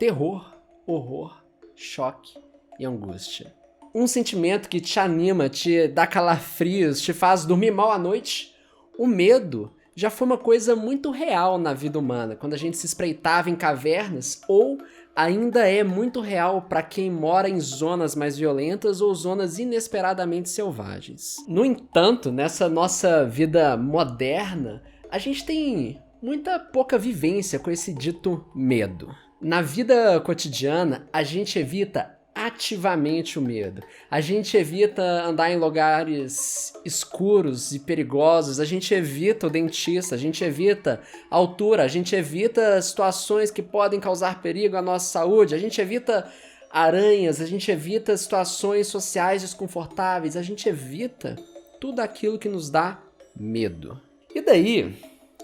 terror, horror, choque e angústia. Um sentimento que te anima, te dá calafrios, te faz dormir mal à noite. O medo já foi uma coisa muito real na vida humana, quando a gente se espreitava em cavernas, ou ainda é muito real para quem mora em zonas mais violentas ou zonas inesperadamente selvagens. No entanto, nessa nossa vida moderna, a gente tem muita pouca vivência com esse dito medo. Na vida cotidiana, a gente evita ativamente o medo. A gente evita andar em lugares escuros e perigosos, a gente evita o dentista, a gente evita a altura, a gente evita situações que podem causar perigo à nossa saúde, a gente evita aranhas, a gente evita situações sociais desconfortáveis, a gente evita tudo aquilo que nos dá medo. E daí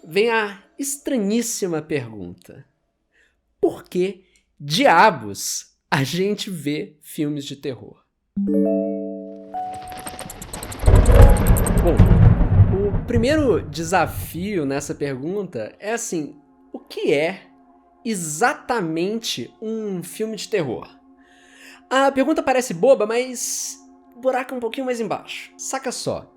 vem a estranhíssima pergunta: por que diabos a gente vê filmes de terror? Bom, o primeiro desafio nessa pergunta é assim: o que é exatamente um filme de terror? A pergunta parece boba, mas o buraco é um pouquinho mais embaixo. Saca só,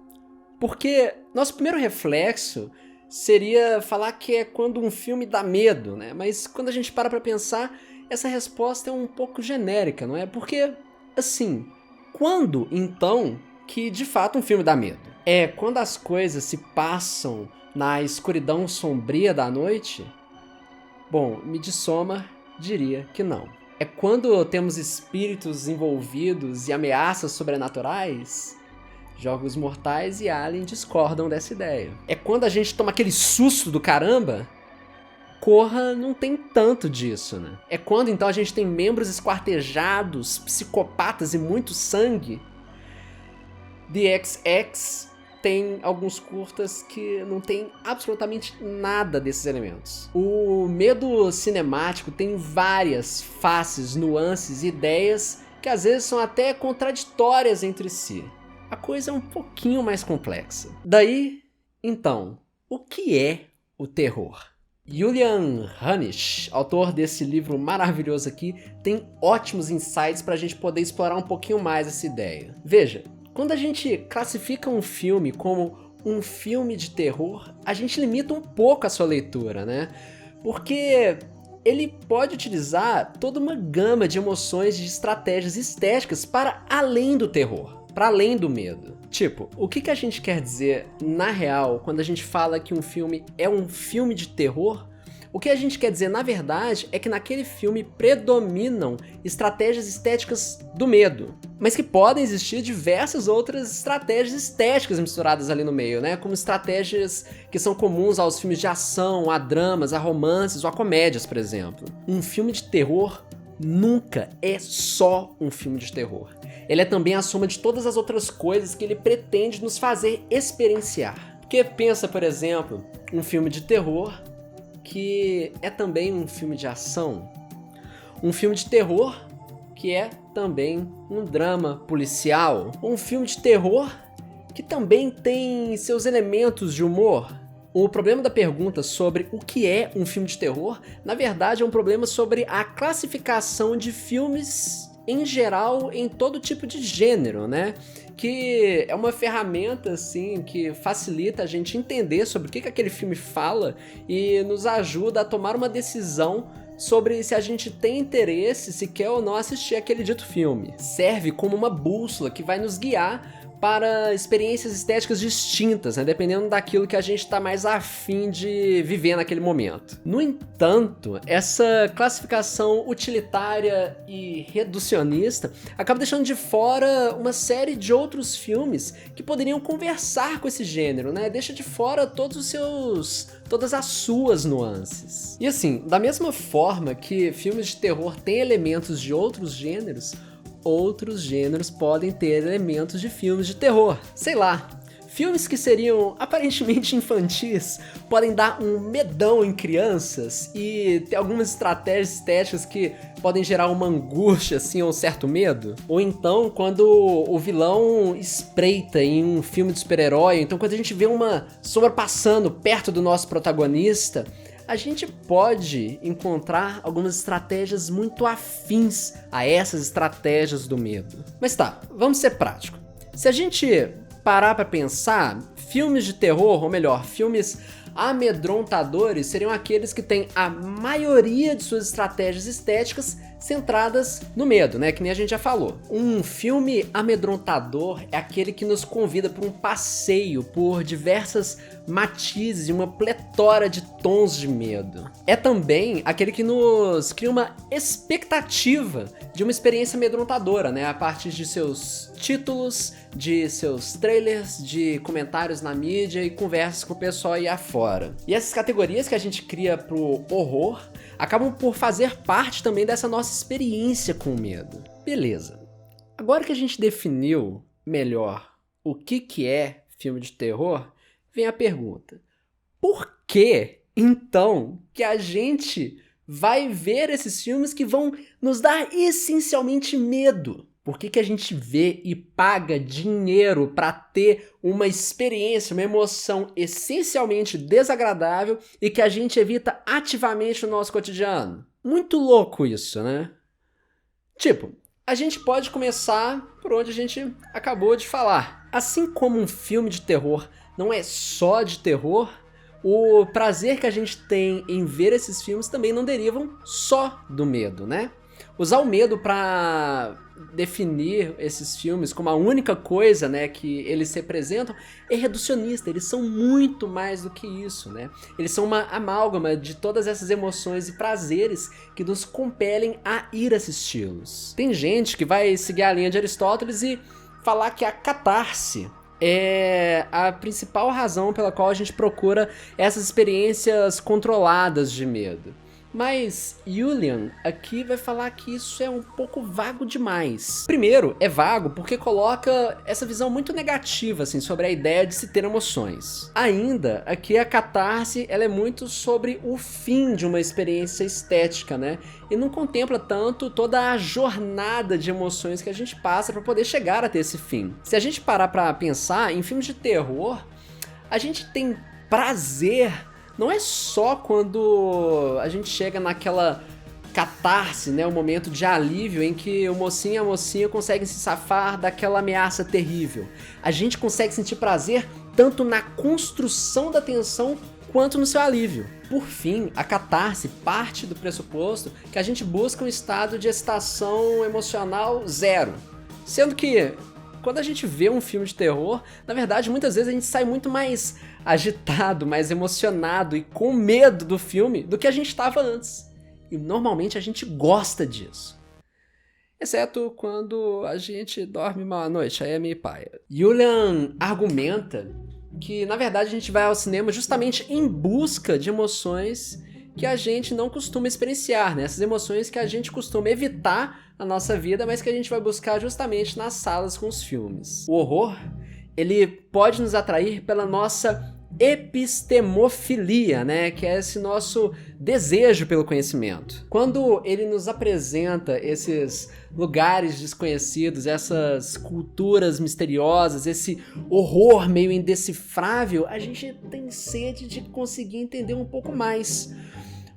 porque nosso primeiro reflexo seria falar que é quando um filme dá medo, né? Mas quando a gente para pra pensar, essa resposta é um pouco genérica, não é? Porque, assim, quando, então, que de fato um filme dá medo? É quando as coisas se passam na escuridão sombria da noite? Bom, Midsommar diria que não. É quando temos espíritos envolvidos e ameaças sobrenaturais? Jogos Mortais e Alien discordam dessa ideia. É quando a gente toma aquele susto do caramba? Corra não tem tanto disso, né? É quando então a gente tem membros esquartejados, psicopatas e muito sangue? The XX tem alguns curtas que não tem absolutamente nada desses elementos. O medo cinemático tem várias faces, nuances e ideias que às vezes são até contraditórias entre si. A coisa é um pouquinho mais complexa. Daí, então, o que é o terror? Julian Hannisch, autor desse livro maravilhoso aqui, tem ótimos insights para a gente poder explorar um pouquinho mais essa ideia. Veja, quando a gente classifica um filme como um filme de terror, a gente limita um pouco a sua leitura, né? Porque ele pode utilizar toda uma gama de emoções e de estratégias estéticas para além do terror, para além do medo. Tipo, o que a gente quer dizer na real quando a gente fala que um filme é um filme de terror? O que a gente quer dizer, na verdade, é que naquele filme predominam estratégias estéticas do medo, mas que podem existir diversas outras estratégias estéticas misturadas ali no meio, né? Como estratégias que são comuns aos filmes de ação, a dramas, a romances ou a comédias, por exemplo. Um filme de terror nunca é só um filme de terror. Ele é também a soma de todas as outras coisas que ele pretende nos fazer experienciar. Porque pensa, por exemplo, um filme de terror que é também um filme de ação. Um filme de terror que é também um drama policial. Um filme de terror que também tem seus elementos de humor. O problema da pergunta sobre o que é um filme de terror, na verdade, é um problema sobre a classificação de filmes em geral, em todo tipo de gênero, né? Que é uma ferramenta, assim, que facilita a gente entender sobre o que aquele filme fala e nos ajuda a tomar uma decisão sobre se a gente tem interesse, se quer ou não assistir aquele dito filme. Serve como uma bússola que vai nos guiar para experiências estéticas distintas, né? Dependendo daquilo que a gente está mais afim de viver naquele momento. No entanto, essa classificação utilitária e reducionista acaba deixando de fora uma série de outros filmes que poderiam conversar com esse gênero, né? Deixa de fora todas as suas nuances. E assim, da mesma forma que filmes de terror têm elementos de outros gêneros podem ter elementos de filmes de terror. Sei lá, filmes que seriam aparentemente infantis podem dar um medão em crianças e ter algumas estratégias estéticas que podem gerar uma angústia, assim, ou um certo medo. Ou então, quando o vilão espreita em um filme de super-herói, então quando a gente vê uma sombra passando perto do nosso protagonista, a gente pode encontrar algumas estratégias muito afins a essas estratégias do medo. Mas tá, vamos ser práticos. Se a gente parar pra pensar, filmes de terror, ou melhor, filmes amedrontadores seriam aqueles que têm a maioria de suas estratégias estéticas centradas no medo, né? Que nem a gente já falou. Um filme amedrontador é aquele que nos convida por um passeio por diversas matizes e uma pletora de tons de medo. É também aquele que nos cria uma expectativa de uma experiência amedrontadora, né? A partir de seus títulos, de seus trailers, de comentários na mídia e conversas com o pessoal aí afora. E essas categorias que a gente cria pro horror acabam por fazer parte também dessa nossa experiência com o medo. Beleza. Agora que a gente definiu melhor o que é filme de terror, vem a pergunta: por que, então, que a gente vai ver esses filmes que vão nos dar essencialmente medo? Por que a gente vê e paga dinheiro para ter uma experiência, uma emoção essencialmente desagradável e que a gente evita ativamente no nosso cotidiano? Muito louco isso, né? Tipo, a gente pode começar por onde a gente acabou de falar. Assim como um filme de terror não é só de terror, o prazer que a gente tem em ver esses filmes também não derivam só do medo, né? Usar o medo para definir esses filmes como a única coisa, né, que eles representam é reducionista. Eles são muito mais do que isso, né? Eles são uma amálgama de todas essas emoções e prazeres que nos compelem a ir assisti-los. Tem gente que vai seguir a linha de Aristóteles e falar que a catarse é a principal razão pela qual a gente procura essas experiências controladas de medo. Mas Julian aqui vai falar que isso é um pouco vago demais. Primeiro, é vago porque coloca essa visão muito negativa assim, sobre a ideia de se ter emoções. Ainda, aqui a catarse ela é muito sobre o fim de uma experiência estética, né? E não contempla tanto toda a jornada de emoções que a gente passa para poder chegar até esse fim. Se a gente parar para pensar em filmes de terror, a gente tem prazer não é só quando a gente chega naquela catarse, né, o momento de alívio em que o mocinho e a mocinha conseguem se safar daquela ameaça terrível. A gente consegue sentir prazer tanto na construção da tensão quanto no seu alívio. Por fim, a catarse parte do pressuposto que a gente busca um estado de excitação emocional zero. Sendo que quando a gente vê um filme de terror, na verdade, muitas vezes a gente sai muito mais agitado, mais emocionado e com medo do filme do que a gente estava antes. E normalmente a gente gosta disso. Exceto quando a gente dorme mal à noite, aí é meio paia. Julian argumenta que, na verdade, a gente vai ao cinema justamente em busca de emoções que a gente não costuma experienciar, né? Essas emoções que a gente costuma evitar na nossa vida, mas que a gente vai buscar justamente nas salas com os filmes. O horror, ele pode nos atrair pela nossa epistemofilia, né? Que é esse nosso desejo pelo conhecimento. Quando ele nos apresenta esses lugares desconhecidos, essas culturas misteriosas, esse horror meio indecifrável, a gente tem sede de conseguir entender um pouco mais.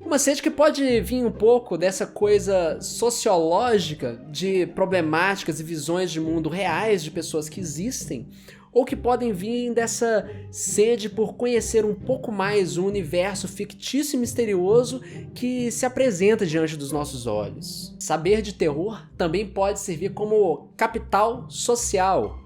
Uma sede que pode vir um pouco dessa coisa sociológica de problemáticas e visões de mundo reais de pessoas que existem, ou que podem vir dessa sede por conhecer um pouco mais o universo fictício e misterioso que se apresenta diante dos nossos olhos. Saber de terror também pode servir como capital social,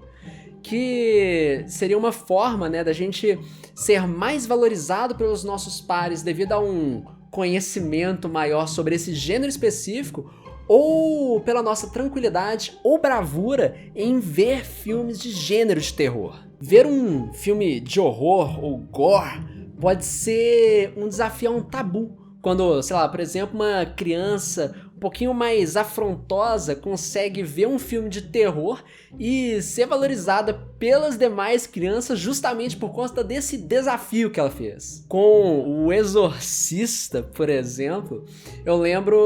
que seria uma forma, né, da gente ser mais valorizado pelos nossos pares devido a um conhecimento maior sobre esse gênero específico, ou pela nossa tranquilidade ou bravura em ver filmes de gênero de terror. Ver um filme de horror ou gore pode ser um desafio a um tabu. Quando, sei lá, por exemplo, uma criança um pouquinho mais afrontosa consegue ver um filme de terror e ser valorizada pelas demais crianças justamente por conta desse desafio que ela fez. Com O Exorcista, por exemplo, eu lembro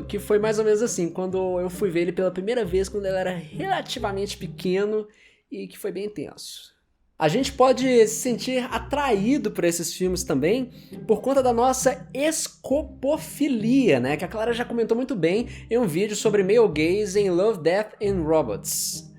que foi mais ou menos assim, quando eu fui ver ele pela primeira vez, quando ele era relativamente pequeno e que foi bem tenso. A gente pode se sentir atraído por esses filmes também por conta da nossa escopofilia, né? Que a Clara já comentou muito bem em um vídeo sobre male gaze em Love, Death and Robots.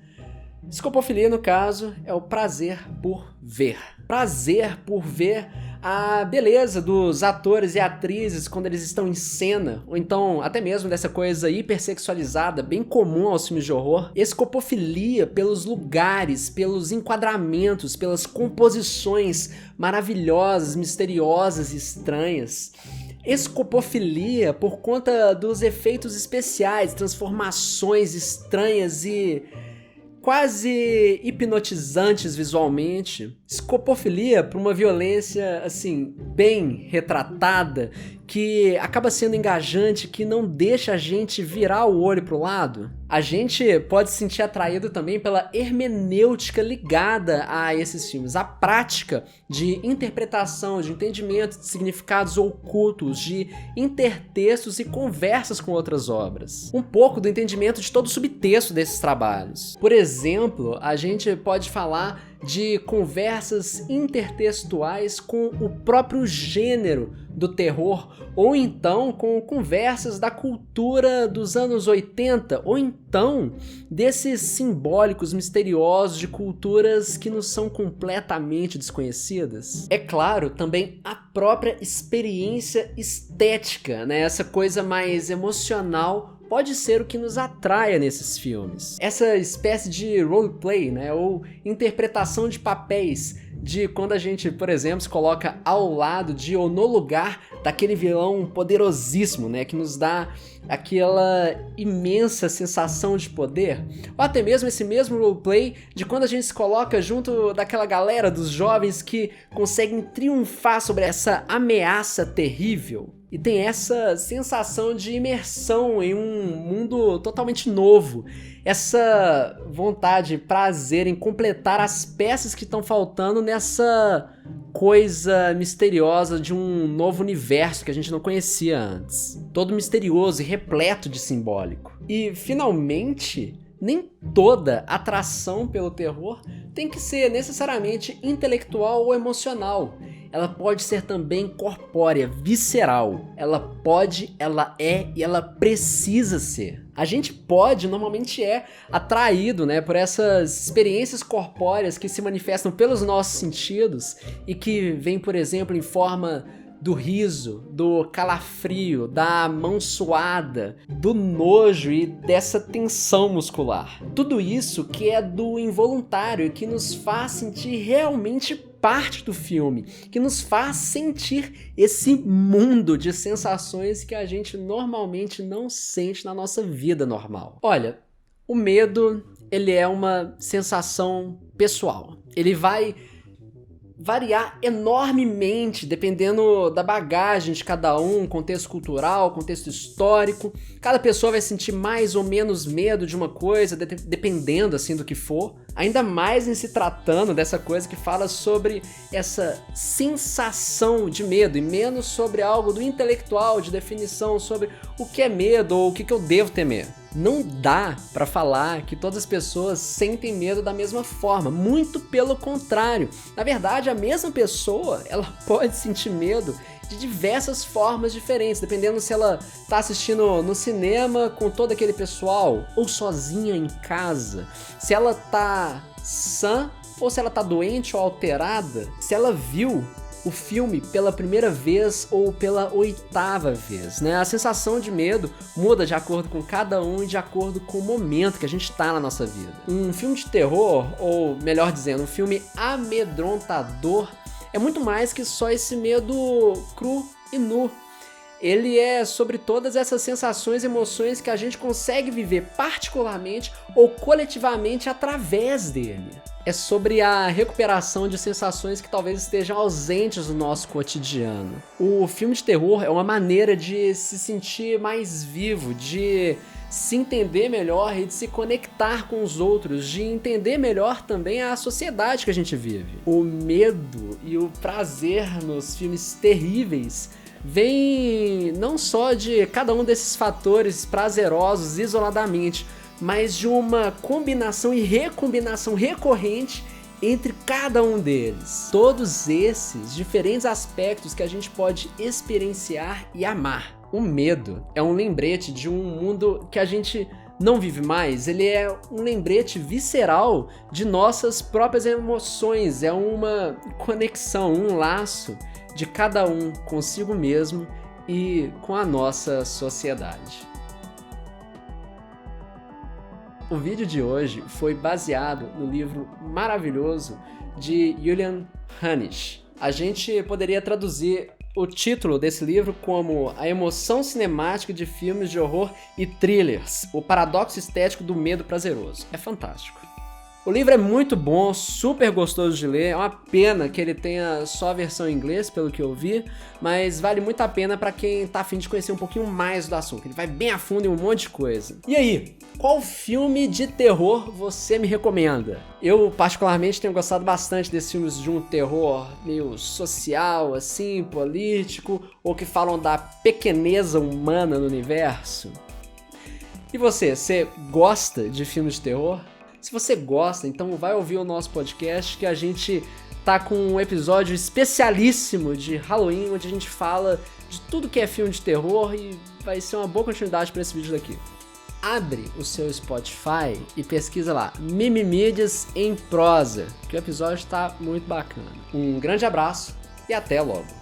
Escopofilia, no caso, é o prazer por ver. Prazer por ver a beleza dos atores e atrizes quando eles estão em cena, ou então até mesmo dessa coisa hipersexualizada, bem comum aos filmes de horror. Escopofilia pelos lugares, pelos enquadramentos, pelas composições maravilhosas, misteriosas e estranhas. Escopofilia por conta dos efeitos especiais, transformações estranhas e quase hipnotizantes visualmente. Escopofilia por uma violência, assim, bem retratada, que acaba sendo engajante, que não deixa a gente virar o olho pro lado. A gente pode se sentir atraído também pela hermenêutica ligada a esses filmes, a prática de interpretação, de entendimento de significados ocultos, de intertextos e conversas com outras obras. Um pouco do entendimento de todo o subtexto desses trabalhos. Por exemplo, a gente pode falar de conversas intertextuais com o próprio gênero do terror, ou então com conversas da cultura dos anos 80, ou então desses simbólicos misteriosos de culturas que nos são completamente desconhecidas. É claro, também a própria experiência estética, né? Essa coisa mais emocional pode ser o que nos atraia nesses filmes. Essa espécie de roleplay, né, ou interpretação de papéis, de quando a gente, por exemplo, se coloca ao lado de ou no lugar daquele vilão poderosíssimo, né, que nos dá aquela imensa sensação de poder, ou até mesmo esse mesmo roleplay de quando a gente se coloca junto daquela galera dos jovens que conseguem triunfar sobre essa ameaça terrível. E tem essa sensação de imersão em um mundo totalmente novo. Essa vontade, prazer em completar as peças que estão faltando nessa coisa misteriosa de um novo universo que a gente não conhecia antes. Todo misterioso e repleto de simbólico. E, finalmente, nem toda atração pelo terror tem que ser necessariamente intelectual ou emocional. Ela pode ser também corpórea, visceral. Ela pode, ela é e ela precisa ser. A gente pode, normalmente atraído, né, por essas experiências corpóreas que se manifestam pelos nossos sentidos e que vêm, por exemplo, em forma do riso, do calafrio, da mão suada, do nojo e dessa tensão muscular. Tudo isso que é do involuntário e que nos faz sentir realmente parte do filme, que nos faz sentir esse mundo de sensações que a gente normalmente não sente na nossa vida normal. Olha, o medo, ele é uma sensação pessoal. Ele vai variar enormemente dependendo da bagagem de cada um, contexto cultural, contexto histórico. Cada pessoa vai sentir mais ou menos medo de uma coisa, dependendo assim do que for. Ainda mais em se tratando dessa coisa que fala sobre essa sensação de medo e menos sobre algo do intelectual, de definição sobre o que é medo ou o que eu devo temer. Não dá pra falar que todas as pessoas sentem medo da mesma forma, muito pelo contrário. Na verdade, a mesma pessoa, ela pode sentir medo de diversas formas diferentes, dependendo se ela tá assistindo no cinema com todo aquele pessoal, ou sozinha em casa, se ela tá sã, ou se ela tá doente ou alterada, se ela viu o filme pela primeira vez ou pela 8ª vez, né? A sensação de medo muda de acordo com cada um e de acordo com o momento que a gente tá na nossa vida. Um filme de terror, ou melhor dizendo, um filme amedrontador, é muito mais que só esse medo cru e nu. Ele é sobre todas essas sensações e emoções que a gente consegue viver particularmente ou coletivamente através dele. É sobre a recuperação de sensações que talvez estejam ausentes do nosso cotidiano. O filme de terror é uma maneira de se sentir mais vivo, de se entender melhor e de se conectar com os outros, de entender melhor também a sociedade que a gente vive. O medo e o prazer nos filmes terríveis vem não só de cada um desses fatores prazerosos isoladamente, mas de uma combinação e recombinação recorrente entre cada um deles. Todos esses diferentes aspectos que a gente pode experienciar e amar. O medo é um lembrete de um mundo que a gente não vive mais, ele é um lembrete visceral de nossas próprias emoções, é uma conexão, um laço de cada um consigo mesmo e com a nossa sociedade. O vídeo de hoje foi baseado no livro maravilhoso de Julian Hannisch. A gente poderia traduzir o título desse livro como A Emoção Cinemática de Filmes de Horror e Thrillers, o paradoxo estético do medo prazeroso. É fantástico. O livro é muito bom, super gostoso de ler, é uma pena que ele tenha só a versão em inglês, pelo que eu vi, mas vale muito a pena para quem tá a fim de conhecer um pouquinho mais do assunto, ele vai bem a fundo em um monte de coisa. E aí, qual filme de terror você me recomenda? Eu particularmente tenho gostado bastante desses filmes de um terror meio social, assim, político, ou que falam da pequeneza humana no universo. E você gosta de filmes de terror? Se você gosta, então vai ouvir o nosso podcast que a gente tá com um episódio especialíssimo de Halloween, onde a gente fala de tudo que é filme de terror e vai ser uma boa continuidade para esse vídeo daqui. Abre o seu Spotify e pesquisa lá, Mimimídias em Prosa, que o episódio tá muito bacana. Um grande abraço e até logo!